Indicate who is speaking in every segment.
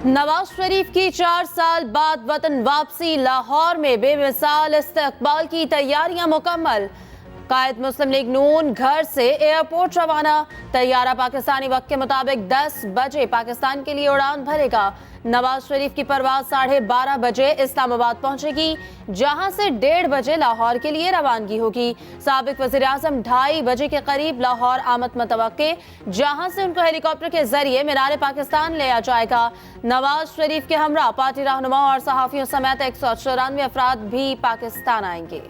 Speaker 1: नवाज शरीफ की 4 साल बाद वतन वापसी, लाहौर में बेमिसाल इस्तकबाल की तैयारियां मुकम्मल। कायद मुस्लिम लीग नून घर से एयरपोर्ट रवाना। तैयारा पाकिस्तानी वक्त के मुताबिक 10 बजे पाकिस्तान के लिए उड़ान भरेगा। नवाज शरीफ की परवाज 12:30 बजे इस्लामाबाद पहुंचेगी, जहां से 1:30 बजे लाहौर के लिए रवानगी होगी। साबिक वज़ीर आज़म 2:30 बजे के करीब लाहौर आमद मुतवक्के, जहां से उनको हेलीकॉप्टर के जरिए मीनार पाकिस्तान ले जाएगा। नवाज शरीफ के हमरा पार्टी रहनुमा और सहाफियों समेत 194 अफराद भी पाकिस्तान आएंगे।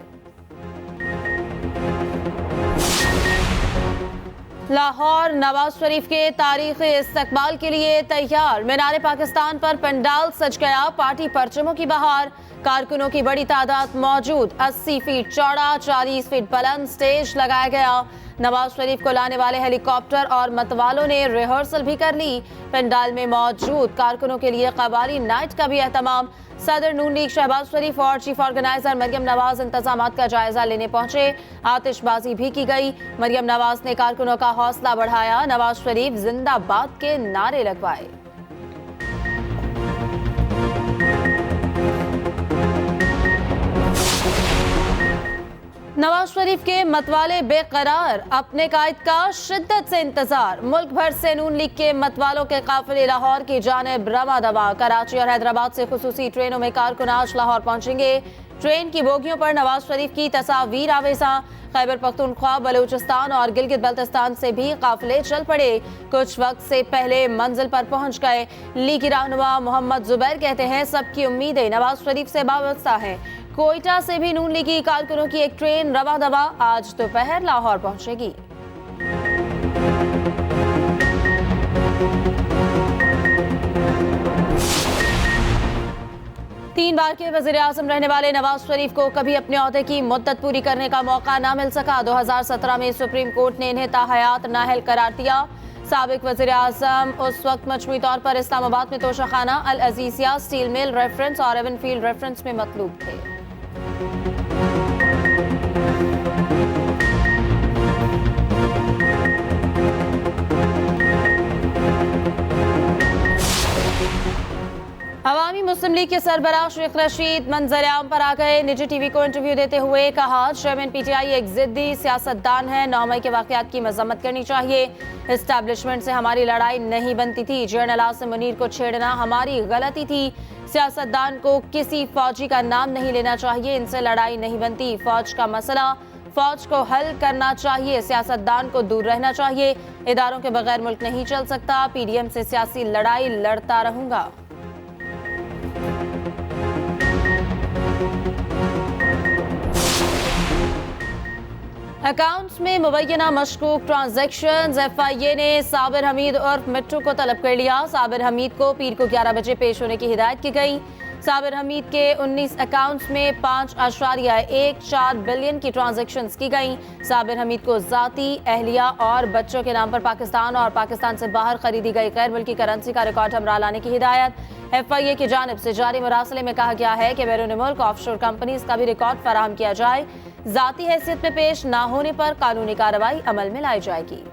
Speaker 1: लाहौर नवाज शरीफ के तारीखी इस्तकबाल के लिए तैयार। मीनार पाकिस्तान पर पंडाल सज गया, पार्टी परचमों की बहार। कारकुनों की बड़ी तादाद मौजूद। 80 फीट चौड़ा, 40 फीट बुलंद स्टेज लगाया गया। नवाज शरीफ को लाने वाले हेलीकॉप्टर और मतवालों ने रिहर्सल भी कर ली। पंडाल में मौजूद कारकुनों के लिए कबाली नाइट का भी एहतमाम। सदर नून लीग शहबाज शरीफ और चीफ ऑर्गेनाइजर मरियम नवाज इंतजामात का जायजा लेने पहुंचे। आतिशबाजी भी की गई। मरियम नवाज ने कारकुनों का हौसला बढ़ाया। नवाज शरीफ जिंदाबाद के नारे लगवाए। नवाज शरीफ के मतवाले बेकरार, अपने कायद का शिद्दत से इंतजार। मुल्क भर से नून लीग के मतवालों के काफिले लाहौर की जानिब रवा दवा। कराची और हैदराबाद से खुसूसी ट्रेनों में कारकुन आज लाहौर पहुंचेंगे। ट्रेन की बोगियों पर नवाज शरीफ की तस्वीर आवेजा। खैबर पख्तूनख्वा, बलूचिस्तान और गिलगित बल्तिस्तान से भी काफिले चल पड़े। कुछ वक्त से पहले मंजिल पर पहुंच गए। लीगी रहनुमा मोहम्मद जुबैर कहते हैं, सबकी उम्मीदें नवाज शरीफ से वाबस्ता हैं। कोयटा से भी नून लीगी कारकुनों की एक ट्रेन रवा दवा आज दोपहर लाहौर पहुंचेगी। तीन बार के वज़ीर आज़म रहने वाले नवाज शरीफ को कभी अपने ओहदे की मुद्दत पूरी करने का मौका न मिल सका। 2017 में सुप्रीम कोर्ट ने इन्हें ताहयात नाअहल करार दिया। साबिक वज़ीर आज़म उस वक्त मजमूई तौर पर इस्लामाबाद में तोशाखाना, अल अजीजिया, स्टील मिल रेफरेंस और एवनफील्ड रेफरेंस में मतलूब थे। अवामी मुस्लिम लीग के सरबराह शेख रशीद मंजर-ए-आम पर आ गए। निजी टीवी को इंटरव्यू देते हुए कहा, चेयरमैन पीटीआई एक जिद्दी सियासतदान है। 9 मई के वाकयात की मजम्मत करनी चाहिए। एस्टैब्लिशमेंट से हमारी लड़ाई नहीं बनती थी। जनरल आसिम मुनीर को छेड़ना हमारी गलती थी। सियासतदान को किसी फौजी का नाम नहीं लेना चाहिए। इनसे लड़ाई नहीं बनती। फौज का मसला फौज को हल करना चाहिए। सियासतदान को दूर रहना चाहिए। इदारों के बगैर मुल्क नहीं चल सकता। पीडीएम से सियासी लड़ाई लड़ता रहूंगा। अकाउंट्स में मुबैना मशकूक ट्रांजैक्शंस। एफआईए ने साबिर हमीद उर्फ मिट्टू को तलब कर लिया। साबिर हमीद को पीर को 11 बजे पेश होने की हिदायत की गई। साबिर हमीद के 19 अकाउंट्स में 5.14 बिलियन की ट्रांजैक्शंस की गई। साबिर हमीद को जाती, अहलिया और बच्चों के नाम पर पाकिस्तान और पाकिस्तान से बाहर खरीदी गई गैर मुल्की करेंसी का रिकॉर्ड हमरा लाने की हिदायत। एफआईए की जानिब से जारी मुरासले में कहा गया है कि बैरून मुल्क ऑफशोर कंपनीज का भी रिकॉर्ड फराहम किया जाए। जाती हैसियत में पेश ना होने पर कानूनी कार्रवाई अमल में लाई जाएगी।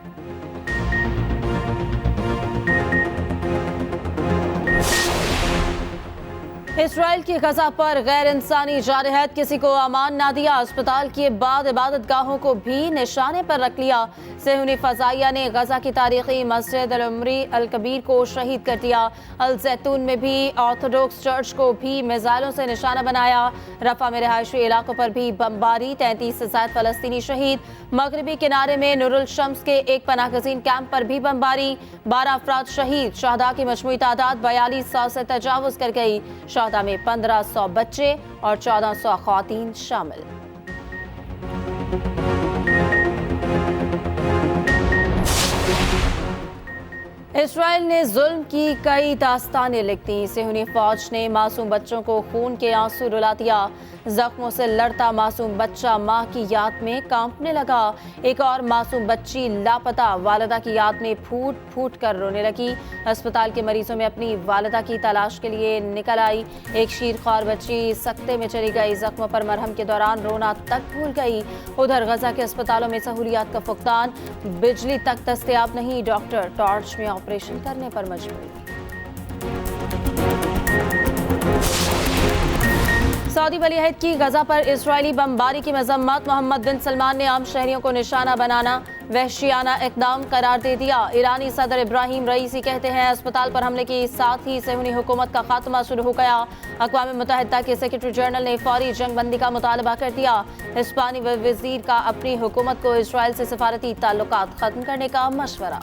Speaker 1: इसराइल की गजा पर गैर इंसानी जारहत, किसी को अमान ना दिया। अस्पताल के बाद इबादत गाहों को भी निशाने पर रख लिया। सेहूनी फजाइया ने गजा की तारीखी मस्जिद अल उमरी अल कबीर को शहीद कर दिया। अल जैतून में भी ऑर्थोडॉक्स चर्च को भी मिसाइलों से निशाना बनाया। रफा में रिहायशी इलाकों पर भी बमबारी, 33 से ज्यादा फलस्तीनी शहीद। मगरबी किनारे में नूरुल शम्स के एक पनाहगजीन कैंप पर भी बमबारी, 12 अफराद शहीद। शहदा की मजमूई तादाद 4200 से तजावुज कर गई। शहदा में 1500 बच्चे और 1400 ख्वातीन शामिल। इसराइल ने जुल्म की कई दास्तानें लिख दी। सेहूनी फौज ने मासूम बच्चों को खून के आंसू रुला दिया। जख्मों से लड़ता मासूम बच्चा मां की याद में कांपने लगा। एक और मासूम बच्ची लापता, वालिदा की याद में फूट फूट कर रोने लगी। अस्पताल के मरीजों में अपनी वालिदा की तलाश के लिए निकल आई। एक शीरख्वार बच्ची सकते में चली गई। जख्मों पर मरहम के दौरान रोना तक भूल गई। उधर गजा के अस्पतालों में सहूलियात का फुकदान, बिजली तक दस्तयाब नहीं। डॉक्टर टॉर्च में ऑपरेशन करने पर मजबूर। सऊदी वली अहद की गजा पर इसराइली बमबारी की मजम्मत। मोहम्मद बिन सलमान ने आम शहरियों को निशाना बनाना वहशियाना इकदाम करार दे दिया। ईरानी सदर इब्राहिम रईसी कहते हैं अस्पताल पर हमले के साथ ही सहूनी हुकूमत का खात्मा शुरू हो गया। अक़वाम मुत्तहिदा के सेक्रेटरी जनरल ने फौरी जंग बंदी का मुतालबा कर दिया। हिस्पानी वज़ीर का अपनी हुकूमत को इसराइल से सफारती ताल्लुकात खत्म करने का मशवरा।